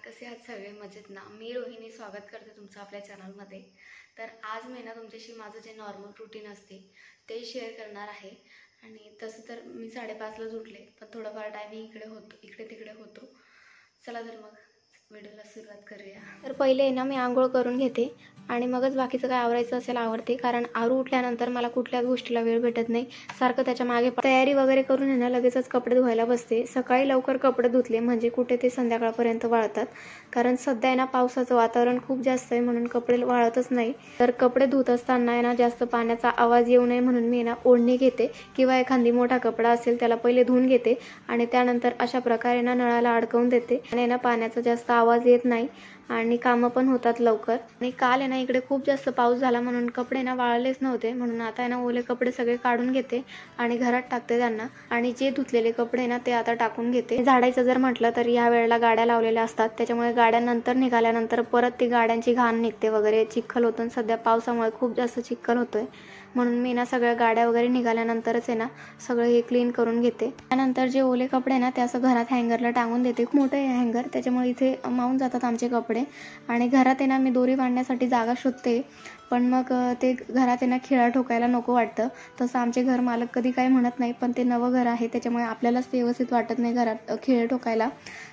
कसे आहात सगळे मजेत ना। मी रोहिणी स्वागत करते तुमचं आपल्या चॅनलमध्ये। तर आज मी ना तुमच्याशी माझं जे नॉर्मल रूटीन असते ते शेअर करणार आहे। आणि तसं तर मी 5:30ला उठले, पण थोडंफार टायमिंग इकडे तिकडे होतो। चला तर मग व्हिडिओला सुरुवात करूया। तर पहिले ना मी आंघोळ करून घेते आणि मगच बाकीचं काय आवरायचं असेल आवरते, कारण आरू उठल्यानंतर मला कुठल्याच गोष्टीला वेळ भेटत नाही। सारखं त्याच्या मागे तयारी वगैरे करून आहे ना लगेचच कपडे धुवायला बसते। सकाळी लवकर कपडे धुतले म्हणजे कुठे ते संध्याकाळपर्यंत वाळतात, कारण सध्या आहे ना पावसाचं वातावरण खूप जास्त आहे म्हणून कपडे वाळतच नाही। तर कपडे धुत असताना आहे ना जास्त पाण्याचा आवाज येऊ नये म्हणून मी ना ओढणी घेते किंवा एखादी मोठा कपडा असेल त्याला पहिले धुवून घेते आणि त्यानंतर अशा प्रकारे ना नळाला अडकवून देते आणि ना पाण्याचा जास्त आवाज येत नाही आणि कामं पण होतात लवकर। आणि काल आहे ना इकडे खूप जास्त पाऊस झाला म्हणून कपडे ना वाळलेच नव्हते, म्हणून आता आहे ना ओले कपडे सगळे काढून घेते आणि घरात टाकते त्यांना। आणि जे धुतलेले कपडे ना ते आता टाकून घेते। झाडायचं जर म्हटलं तर या वेळेला गाड्या लावलेल्या असतात, त्याच्यामुळे गाड्या नंतर निघाल्यानंतर परत ती गाड्यांची घाण निघते वगैरे, चिखल होतो। सध्या पावसामुळे खूप जास्त चिखल होतोय म्हणून मी ना सगळ्या गाड्या वगैरे निघाल्यानंतरच आहे ना सगळं हे क्लीन करून घेते। त्यानंतर जे ओले कपडे ना ते असं घरात हँगरला टांगून देते। खूप मोठं आहे हँगर, त्याच्यामुळे इथे मावून जातात आमचे कपडे। आणि घरात आहे ना मी दोरी बांधण्यासाठी जागा शोधते, पण मग ते घरात आहे ना खिळा ठोकायला नको वाटतं। तसं आमचे घर मालक कधी काही म्हणत नाही, पण ते नवं घर आहे त्याच्यामुळे आपल्यालाच ते व्यवस्थित वाटत नाही घरात खिळे ठोकायला,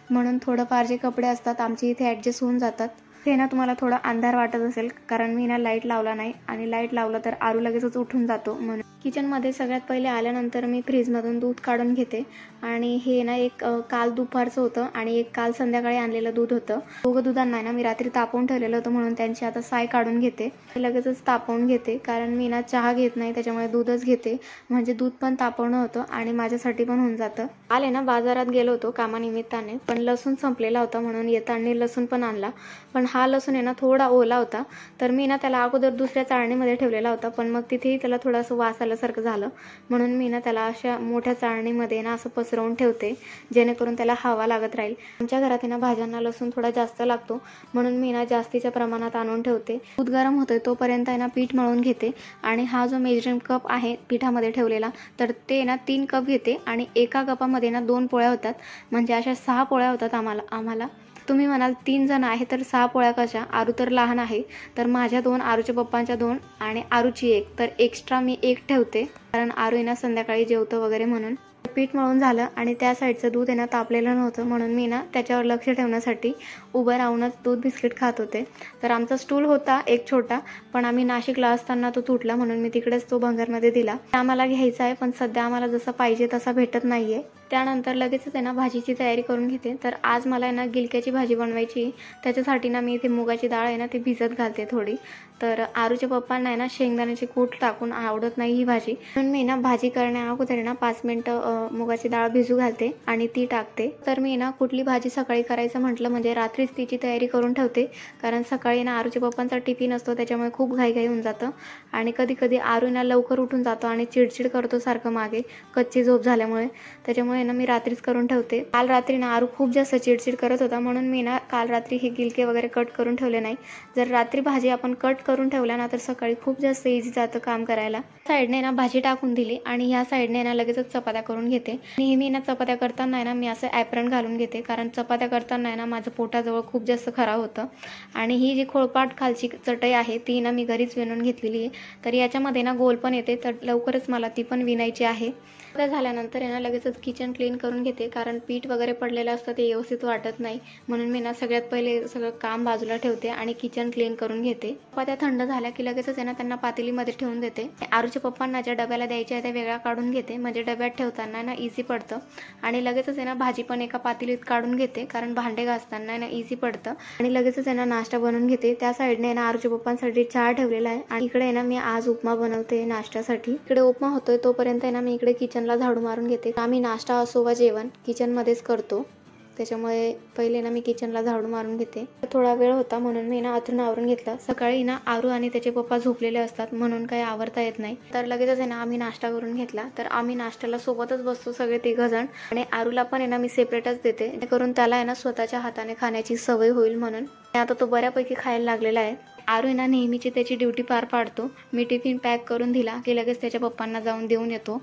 म्हणून थोडंफार जे कपडे असतात आमचे इथे ॲडजस्ट होऊन जातात। हे ना तुम्हाला थोडा अंधार वाटत असेल कारण मी ना लाईट लावला नाही, आणि लाईट लावलं तर आरू लगेचच उठून जातो म्हणून। किचनमध्ये सगळ्यात पहिले आल्यानंतर मी फ्रीजमधून दूध काढून घेते। आणि हे ना एक काल दुपारचं होतं आणि एक काल संध्याकाळी आणलेलं दूध होतं। दोघं दुधांना ना मी रात्री तापवून ठेवलेलं होतं म्हणून त्यांची आता साय काढून घेते। लगेचच तापवून घेते कारण मी ना चहा घेत नाही, त्याच्यामुळे दूधच घेते, म्हणजे दूध पण तापवणं होतं आणि माझ्यासाठी पण होऊन जातं। काल आहे ना बाजारात गेलो होतो कामानिमित्ताने, पण लसूण संपलेला होता म्हणून येताना लसूण पण आणला। पण हा लसूण आहे ना थोडा ओला होता, तर मी ना त्याला अगोदर दुसऱ्या चाळणीमध्ये ठेवलेला होता, पण मग तिथेही त्याला थोडंसं वास आल्यासारखं झालं म्हणून मी ना त्याला अशा मोठ्या चाळणीमध्ये ना असं पसरवून ठेवते, जेणेकरून त्याला हवा लागत राहील। आमच्या घरात ना भाज्यांना लसूण थोडा जास्त लागतो म्हणून मी ना जास्तीच्या प्रमाणात आणून ठेवते। दूध गरम होतोय तोपर्यंत आहे ना पीठ मळून घेते। आणि हा जो मेजरिंग कप आहे पिठामध्ये ठेवलेला, तर ते ना 3 कप घेते आणि एका कपामध्ये ना 2 पोळ्या होतात, म्हणजे अशा 6 पोळ्या होतात आम्हाला। तुम्ही म्हणाल 3 जण आहे तर 6 पोळ्या कशा, आरू तर लहान आहे, तर माझ्या 2, आरूच्या पप्पांच्या 2 आणि आरूची 1, तर एक्स्ट्रा मी 1 ठेवते कारण आरू ना संध्याकाळी जेवतो वगैरे म्हणून। पीठ मळून झालं आणि त्या साईडचं दूध आहे ना तापलेलं नव्हतं म्हणून मी ना त्याच्यावर लक्ष ठेवण्यासाठी उभं राहूनच दूध बिस्किट खात होते। तर आमचा स्टूल होता एक छोटा, पण आम्ही नाशिकला असताना तो तुटला म्हणून मी तिकडेच तो भंगारमध्ये दिला। आम्हाला घ्यायचा आहे पण सध्या आम्हाला जसा पाहिजे तसा भेटत नाहीये। त्यानंतर लगेचच आहे ना भाजीची तयारी करून घेते। तर आज मला आहे ना गिलक्याची भाजी बनवायची, त्याच्यासाठी ना मी इथे मुगाची डाळ आहे ना ती भिजत घालते थोडी। तर आरूच्या पप्पांना आहे ना शेंगदाण्याची कूट टाकून आवडत नाही ही भाजी, म्हणून मी ना भाजी करण्या अगोदर ना 5 मिनिटं मुगाची डाळ भिजू घालते आणि ती टाकते। तर मी ना कुठली भाजी सकाळी करायचं म्हटलं म्हणजे रात्रीच तिची तयारी करून ठेवते, कारण सकाळी ना आरूच्या पप्पांचा टिफिन असतो त्याच्यामुळे खूप घाई होऊन जातं। आणि कधी कधी आरू ना लवकर उठून जातो आणि चिडचिड करतो सारखं मागे, कच्ची झोप झाल्यामुळे, त्याच्यामुळे ना मी रात्रीच करून ठेवते। काल रात्री ना आरू खूप जास्त चिडचिड करत होता म्हणून मी ना काल रात्री हे गिलके वगैरे कट करून ठेवले नाही। जर रात्री भाजी आपण कट करून ठेवल्या ना तर सकाळी खूप जास्त इझी जातं काम करायला। साईडने ना भाजी टाकून दिली आणि ह्या साईडने ना लगेचच चपात्या करून घेते। नेहमी ना चपात्या करताना ना मी असं ॲप्रन घालून घेते, कारण चपात्या करताना ना माझं पोटाजवळ खूप जास्त खराब होतं। आणि ही जी खोळपाट खालची चटई आहे ती ना मी घरीच विणून घेतलेली आहे, तर याच्यामध्ये ना गोल पण येते, तर लवकरच मला ती पण विणायची आहे। त्या झाल्यानंतर आहे ना लगेचच किचन क्लीन करून घेते, कारण पीठ वगैरे पडलेलं असतं ते व्यवस्थित वाटत नाही, म्हणून मी ना सगळ्यात पहिले सगळं काम बाजूला ठेवते आणि किचन क्लीन करून घेते। चपात्या थंड झाल्या की लगेचच आहे ना त्यांना पातेलीमध्ये ठेवून देते। आरूच्या पप्पांना ज्या डब्याला द्यायच्या आहे त्या वेगळ्या काढून घेते, म्हणजे डब्यात ठेवताना ना इझी पडतं। आणि लगेचच आहे ना भाजी पण एका पातेलीत काढून घेते, कारण भांडे घासताना ना इझी पडतं। आणि लगेचच आहे ना नाश्ता बनवून घेते। त्या साईडने ना आरूच्या पप्पांसाठी चहा ठेवलेला आहे आणि इकडे आहे ना मी आज उपमा बनवते नाश्त्यासाठी। इकडे उपमा होतोय तोपर्यंत आहे ना मी इकडे किचनला झाडू मारून घेते। आम्ही नाश्ता असो वा जेवण किचनमध्येच करतो, त्याच्यामुळे पहिले ना मी किचनला झाडू मारून घेते। थोडा वेळ होता म्हणून मी ना आतून आवरून घेतलं। सकाळी ना आरू आणि त्याचे पप्पा झोपलेले असतात म्हणून काही आवरता येत नाही, तर लगेचच आहे ना आम्ही नाश्ता करून घेतला। तर आम्ही नाश्त्याला सोबतच बसतो सगळे 3 जण, आणि आरूला पण आहे ना मी सेपरेटच देते, जेणेकरून त्याला आहे ना स्वतःच्या हाताने खाण्याची सवय होईल म्हणून। आता तो बऱ्यापैकी खायला लागलेला आहे। आरू आहे ना नेहमीची त्याची ड्युटी पार पाडतो. मी टिफिन पॅक करून दिला की लगेच त्याच्या पप्पांना जाऊन देऊन येतो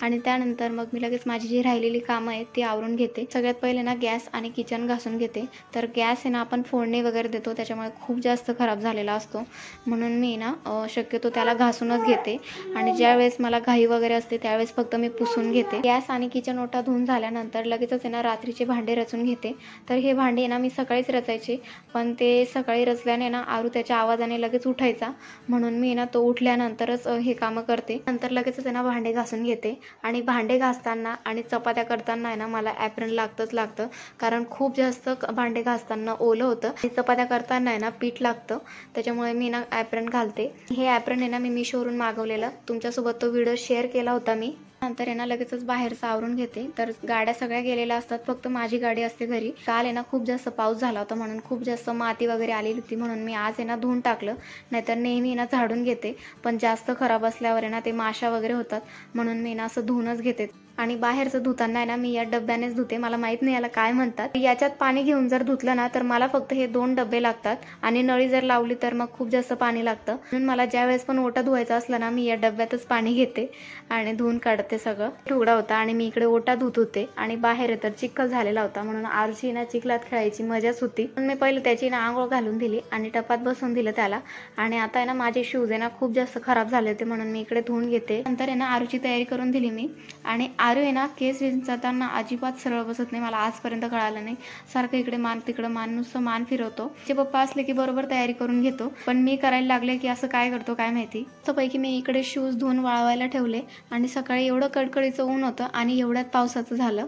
आणि त्यानंतर मग मी लगेच माझी जी राहिलेली कामं आहेत ती आवरून घेते. सगळ्यात पहिले ना गॅस आणि किचन घासून घेते. तर गॅस आहे ना आपण फोडणी वगैरे देतो त्याच्यामुळे खूप जास्त खराब झालेला असतो, म्हणून मी ना शक्यतो त्याला घासूनच घेते आणि ज्यावेळेस मला घाई वगैरे असते त्यावेळेस फक्त मी पुसून घेते. गॅस आणि किचन ओटा धुवून झाल्यानंतर लगेचच आहे ना रात्रीचे भांडे रचून घेते. तर हे भांडे ना मी सकाळीच रचायचे, पण ते सकाळी रचल्याने ना आरू त्याच्या आवाजाने लगेच उठायचा, म्हणून मी ना तो उठल्यानंतरच हे कामं करते. नंतर लगेचच आहे ना भांडे घासून घेते. आणि भांडे घासताना आणि चपात्या करताना आहे ना मला ॲप्रन लागतं, कारण खूप जास्त भांडे घासताना ओलं होतं आणि चपात्या करताना आहे ना पीठ लागतं, त्याच्यामुळे मी ना ॲप्रन घालते. हे ॲप्रन आहे ना मी मिशोवरून मागवलेलं, तुमच्यासोबत तो व्हिडिओ शेअर केला होता मी. नंतर आहे ना लगेचच बाहेरचं आवरून घेते. तर गाड्या सगळ्या गेलेल्या असतात, फक्त माझी गाडी असते घरी. काल आहे ना खूप जास्त पाऊस झाला होता, म्हणून खूप जास्त माती वगैरे आलेली होती, म्हणून मी आज आहे ना धुवून टाकलं. नाहीतर नेहमी ना झाडून घेते, पण जास्त खराब असल्यावर आहे ना ते माशा वगैरे होतात, म्हणून मी ना असं धुवूनच घेते. आणि बाहेरचं धुताना आहे ना मी या डब्यानेच धुते. मला माहीत नाही याला काय म्हणतात. याच्यात पाणी घेऊन जर धुतलं ना तर मला फक्त हे 2 डबे लागतात आणि नळी जर लावली तर मग खूप जास्त पाणी लागतं, म्हणून मला ज्या वेळेस पण ओटा धुवायचा असला ना मी या डब्यातच पाणी घेते आणि धुवून काढते. सगळं ठुगडा होता आणि मी इकडे ओटा धुत होते आणि बाहेर तर चिखल झालेला होता, म्हणून आरची ना चिखलात खेळायची मजाच होती. पण मी पहिले त्याची ना आंघोळ घालून दिली आणि टपात बसवून दिलं त्याला. आणि आता आहे ना माझे शूज आहे ना खूप जास्त खराब झाले होते, म्हणून मी इकडे धुवून घेते. नंतर आहे ना आरूची तयारी करून दिली मी. आणि आरू आहे ना केस विंचरताना अजिबात सरळ बसत नाही, मला आजपर्यंत कळालं नाही. सारखं इकडे मान तिकडं मान, नुसतं मान फिरवतो. तिचे पप्पा असले की बरोबर तयारी करून घेतो, पण मी करायला लागले की असं काय करतो काय माहिती. त्यापैकी मी इकडे शूज धुवून वाळवायला ठेवले आणि सकाळी एवढं कडकडीचं ऊन होतं आणि एवढ्यात पावसाचं झालं.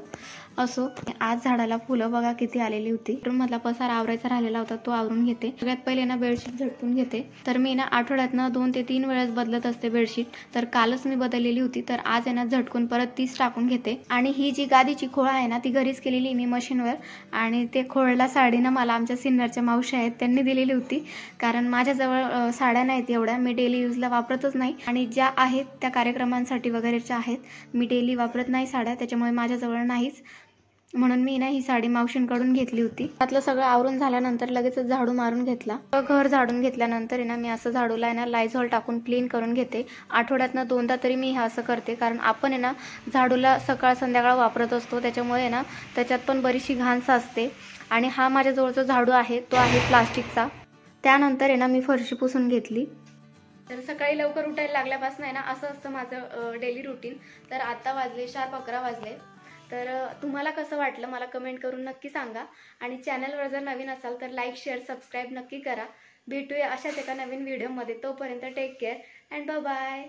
असो, आज झाडाला फुलं बघा किती आलेली होती. रूममधला पसारा आवरायचा राहिलेला होता, तो आवरून घेते. सगळ्यात पहिले ना बेडशीट झटकून घेते. तर मी ना आठवड्यातनं 2 ते 3 वेळेस बदलत असते बेडशीट. तर कालच मी बदललेली होती, तर आज आहे ना झटकून परत 30 टाकून घेते. आणि ही जी गादीची खोळ आहे ना ती घरीच केलेली मी मशीनवर, आणि ते खोळला साडी ना मला आमच्या सिन्नरच्या मावशी आहेत त्यांनी दिलेली होती, कारण माझ्याजवळ साड्या नाहीत एवढ्या, मी डेली यूजला वापरतच नाही, आणि ज्या आहेत त्या कार्यक्रमांसाठी वगैरेच्या आहेत, मी डेली वापरत नाही साड्या, त्याच्यामुळे माझ्याजवळ नाहीच, म्हणून मी ना ही साडी मावशींकडून घेतली होती. त्यातलं सगळं आवरून झाल्यानंतर लगेचच झाडू मारून घेतला. घर झाडून घेतल्यानंतर ना मी असं झाडूला आहे ना लायझॉल टाकून क्लीन करून घेते. आठवड्यातनं 2दा तरी मी हे असं करते, कारण आपण आहे ना झाडूला सकाळ संध्याकाळ वापरत असतो, त्याच्यामुळे ना त्याच्यात पण बरीचशी घाण साचते. आणि हा माझ्याजवळचा झाडू आहे तो आहे प्लास्टिकचा. त्यानंतर आहे ना मी फरशी पुसून घेतली. तर सकाळी लवकर उठायला लागल्यापासून आहे ना असं असतं माझं डेली रुटीन. तर आता वाजले शार्प 11 वाजले. तर तुम्हाला कसं वाटलं मला कमेंट करून नक्की सांगा. आणि चॅनलवर जर नवीन असाल तर लाईक शेअर सबस्क्राईब नक्की करा. भेटूया अशाच एका नवीन व्हिडिओमध्ये. तोपर्यंत take care and bye bye.